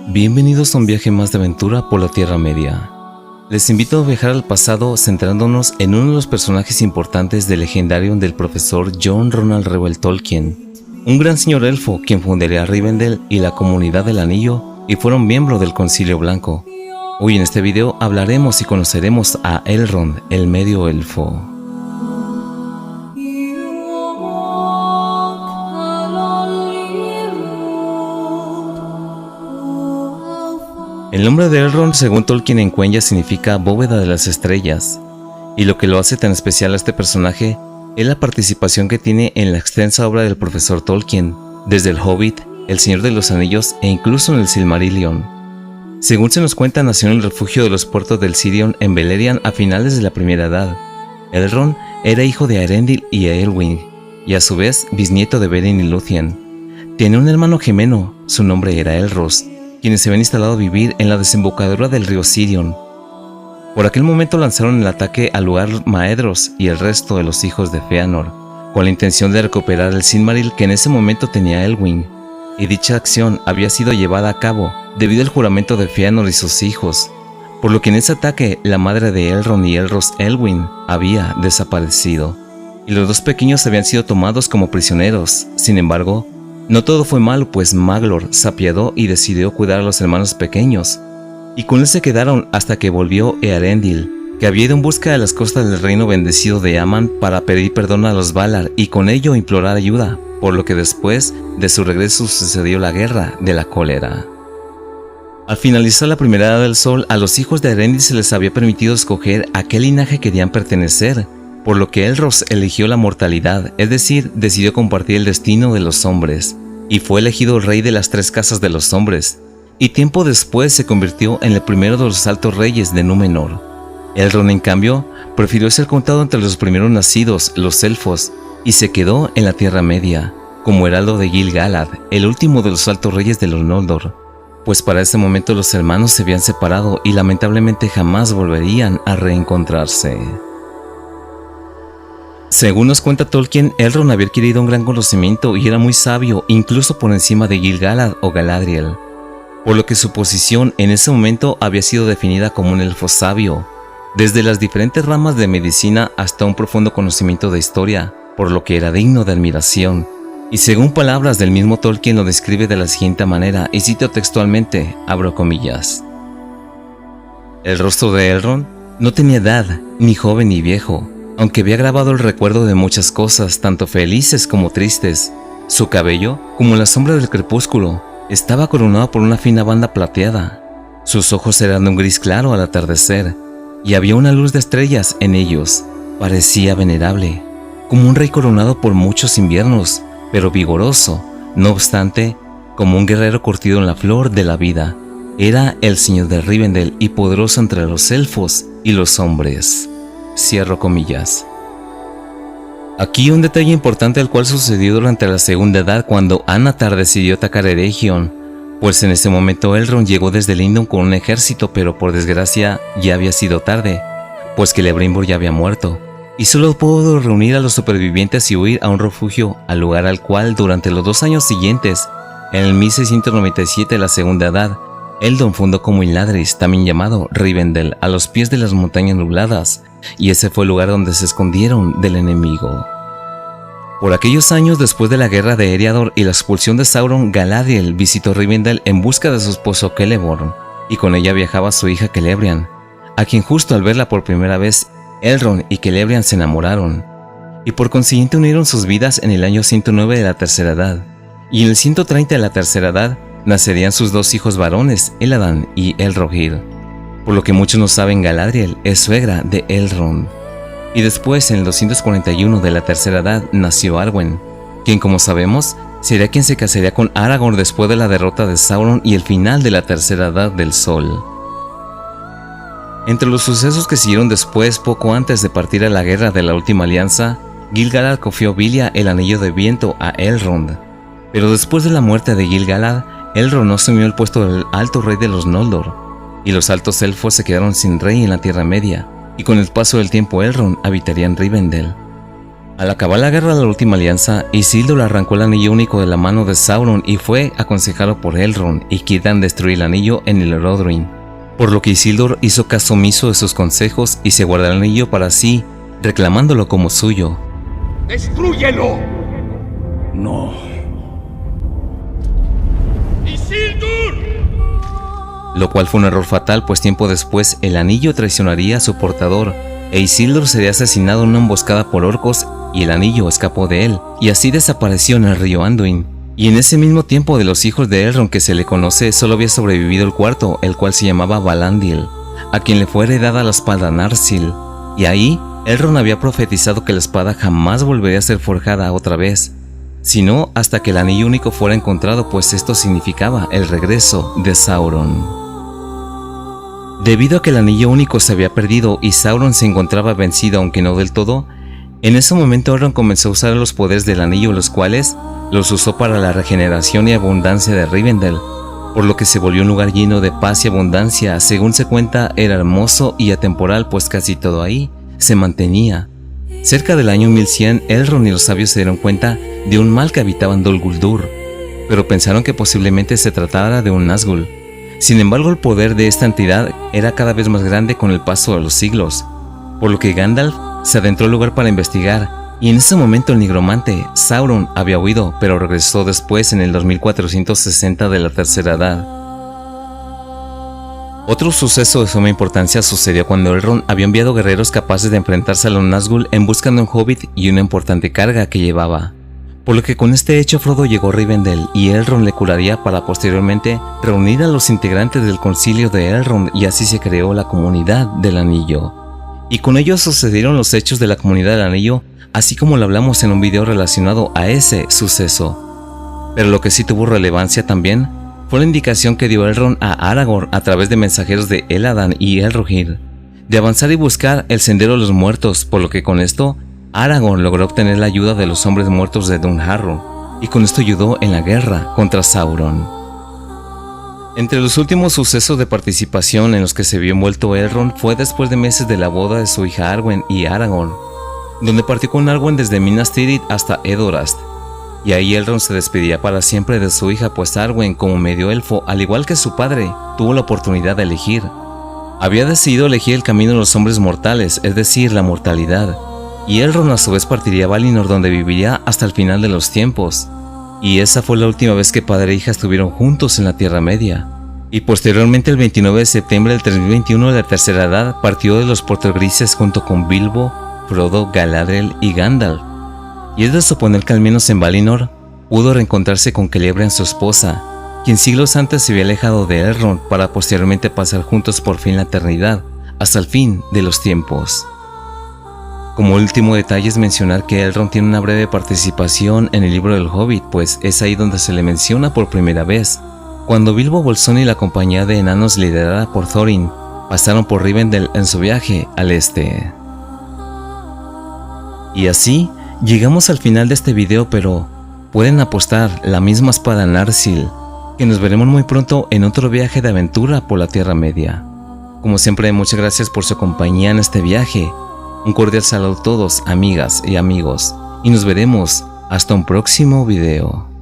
Bienvenidos a un viaje más de aventura por la Tierra Media. Les invito a viajar al pasado centrándonos en uno de los personajes importantes del legendario del profesor John Ronald Reuel Tolkien, un gran señor elfo quien fundaría Rivendell y la Comunidad del Anillo y fueron miembro del Concilio Blanco. Hoy en este video hablaremos y conoceremos a Elrond, el medio elfo. El nombre de Elrond, según Tolkien en Quenya, significa bóveda de las estrellas, y lo que lo hace tan especial a este personaje es la participación que tiene en la extensa obra del profesor Tolkien, desde El Hobbit, El Señor de los Anillos e incluso en el Silmarillion. Según se nos cuenta, nació en el refugio de los puertos del Sirion en Beleriand a finales de la Primera Edad. Elrond era hijo de Eärendil y Eowyn, y a su vez bisnieto de Beren y Lúthien. Tenía un hermano gemelo, su nombre era Elros, quienes se habían instalado a vivir en la desembocadura del río Sirion. Por aquel momento lanzaron el ataque al lugar Maedhros y el resto de los hijos de Fëanor, con la intención de recuperar el Silmaril que en ese momento tenía Elwyn, y dicha acción había sido llevada a cabo debido al juramento de Fëanor y sus hijos, por lo que en ese ataque la madre de Elrond y Elros, Elwyn, había desaparecido, y los dos pequeños habían sido tomados como prisioneros. Sin embargo, no todo fue malo, pues Maglor se apiadó y decidió cuidar a los hermanos pequeños, y con él se quedaron hasta que volvió Eärendil, que había ido en busca de las costas del reino bendecido de Aman para pedir perdón a los Valar y con ello implorar ayuda, por lo que después de su regreso sucedió la Guerra de la Cólera. Al finalizar la Primera Edad del Sol, a los hijos de Eärendil se les había permitido escoger a qué linaje querían pertenecer, por lo que Elros eligió la mortalidad, es decir, decidió compartir el destino de los hombres, y fue elegido el rey de las tres casas de los hombres, y tiempo después se convirtió en el primero de los altos reyes de Númenor. Elrond, en cambio, prefirió ser contado entre los primeros nacidos, los elfos, y se quedó en la Tierra Media, como heraldo de Gil-galad, el último de los altos reyes de los Noldor, pues para ese momento los hermanos se habían separado y lamentablemente jamás volverían a reencontrarse. Según nos cuenta Tolkien, Elrond había adquirido un gran conocimiento y era muy sabio, incluso por encima de Gil-galad o Galadriel, por lo que su posición en ese momento había sido definida como un elfo sabio, desde las diferentes ramas de medicina hasta un profundo conocimiento de historia, por lo que era digno de admiración. Y según palabras del mismo Tolkien lo describe de la siguiente manera, y cito textualmente, abro comillas: el rostro de Elrond no tenía edad, ni joven ni viejo, aunque había grabado el recuerdo de muchas cosas, tanto felices como tristes. Su cabello, como la sombra del crepúsculo, estaba coronado por una fina banda plateada. Sus ojos eran de un gris claro al atardecer, y había una luz de estrellas en ellos. Parecía venerable, como un rey coronado por muchos inviernos, pero vigoroso, no obstante, como un guerrero curtido en la flor de la vida. Era el señor de Rivendell y poderoso entre los elfos y los hombres. Cierro comillas. Aquí un detalle importante al cual sucedió durante la Segunda Edad cuando Anatar decidió atacar Eregion, pues en ese momento Elrond llegó desde Lindon con un ejército, pero por desgracia ya había sido tarde, pues Celebrimbor ya había muerto, y solo pudo reunir a los supervivientes y huir a un refugio, al lugar al cual durante los 2 años siguientes, en el 1697 de la Segunda Edad, Eldon fundó como Imladris, también llamado Rivendell, a los pies de las montañas nubladas, y ese fue el lugar donde se escondieron del enemigo. Por aquellos años, después de la guerra de Eriador y la expulsión de Sauron, Galadriel visitó Rivendell en busca de su esposo Celeborn, y con ella viajaba su hija Celebrian, a quien justo al verla por primera vez, Elrond y Celebrian se enamoraron, y por consiguiente unieron sus vidas en el año 109 de la Tercera Edad, y en el 130 de la Tercera Edad nacerían sus 2 hijos varones, Elladan y Elrohir. Por lo que muchos no saben, Galadriel es suegra de Elrond. Y después, en el 241 de la Tercera Edad, nació Arwen, quien, como sabemos, sería quien se casaría con Aragorn después de la derrota de Sauron y el final de la Tercera Edad del Sol. Entre los sucesos que siguieron después, poco antes de partir a la guerra de la Última Alianza, Gil-galad confió Vilia el Anillo de Viento a Elrond. Pero después de la muerte de Gil-galad, Elrond asumió el puesto del Alto Rey de los Noldor, y los altos elfos se quedaron sin rey en la Tierra Media, y con el paso del tiempo Elrond habitaría en Rivendell. Al acabar la guerra de la Última Alianza, Isildur arrancó el anillo único de la mano de Sauron y fue aconsejado por Elrond y Círdan destruir el anillo en el Erodruin, por lo que Isildur hizo caso omiso de sus consejos y se guardó el anillo para sí, reclamándolo como suyo. ¡Destrúyelo! No. ¡Isildur! Lo cual fue un error fatal, pues tiempo después el anillo traicionaría a su portador e Isildur sería asesinado en una emboscada por orcos y el anillo escapó de él y así desapareció en el río Anduin. Y en ese mismo tiempo, de los hijos de Elrond que se le conoce, solo había sobrevivido el cuarto, el cual se llamaba Valandil, a quien le fue heredada la espada Narsil, y ahí Elrond había profetizado que la espada jamás volvería a ser forjada otra vez, sino hasta que el anillo único fuera encontrado, pues esto significaba el regreso de Sauron. Debido a que el anillo único se había perdido y Sauron se encontraba vencido aunque no del todo, en ese momento Elrond comenzó a usar los poderes del anillo, los cuales los usó para la regeneración y abundancia de Rivendell, por lo que se volvió un lugar lleno de paz y abundancia. Según se cuenta, era hermoso y atemporal, pues casi todo ahí se mantenía. Cerca del año 1100, Elrond y los sabios se dieron cuenta de un mal que habitaba en Dol Guldur, pero pensaron que posiblemente se tratara de un Nazgûl. Sin embargo, el poder de esta entidad era cada vez más grande con el paso de los siglos, por lo que Gandalf se adentró al lugar para investigar, y en ese momento el nigromante Sauron había huido, pero regresó después en el 2460 de la Tercera Edad. Otro suceso de suma importancia sucedió cuando Elrond había enviado guerreros capaces de enfrentarse a los Nazgûl en busca de un hobbit y una importante carga que llevaba. Por lo que con este hecho Frodo llegó a Rivendell y Elrond le curaría para posteriormente reunir a los integrantes del concilio de Elrond y así se creó la Comunidad del Anillo. Y con ello sucedieron los hechos de la Comunidad del Anillo, así como lo hablamos en un video relacionado a ese suceso. Pero lo que sí tuvo relevancia también fue la indicación que dio Elrond a Aragorn a través de mensajeros de Elladan y Elrohir, de avanzar y buscar el Sendero de los Muertos, por lo que con esto Aragorn logró obtener la ayuda de los hombres muertos de Dunharrow, y con esto ayudó en la guerra contra Sauron. Entre los últimos sucesos de participación en los que se vio envuelto Elrond fue después de meses de la boda de su hija Arwen y Aragorn, donde partió con Arwen desde Minas Tirith hasta Edorast, y ahí Elrond se despedía para siempre de su hija, pues Arwen, como medio elfo, al igual que su padre, tuvo la oportunidad de elegir. Había decidido elegir el camino de los hombres mortales, es decir, la mortalidad, y Elrond a su vez partiría a Valinor, donde viviría hasta el final de los tiempos. Y esa fue la última vez que padre e hija estuvieron juntos en la Tierra Media. Y posteriormente, el 29 de septiembre del 3021 de la Tercera Edad, partió de los Portos Grises junto con Bilbo, Frodo, Galadriel y Gandalf. Y es de suponer que al menos en Valinor pudo reencontrarse con Celebrian, su esposa, quien siglos antes se había alejado de Elrond para posteriormente pasar juntos por fin la eternidad, hasta el fin de los tiempos. Como último detalle es mencionar que Elrond tiene una breve participación en el libro del Hobbit, pues es ahí donde se le menciona por primera vez, cuando Bilbo Bolsón y la compañía de enanos liderada por Thorin pasaron por Rivendell en su viaje al este. Y así llegamos al final de este video, pero pueden apostar la misma espada Narsil, que nos veremos muy pronto en otro viaje de aventura por la Tierra Media. Como siempre, muchas gracias por su compañía en este viaje. Un cordial saludo a todos, amigas y amigos, y nos veremos hasta un próximo video.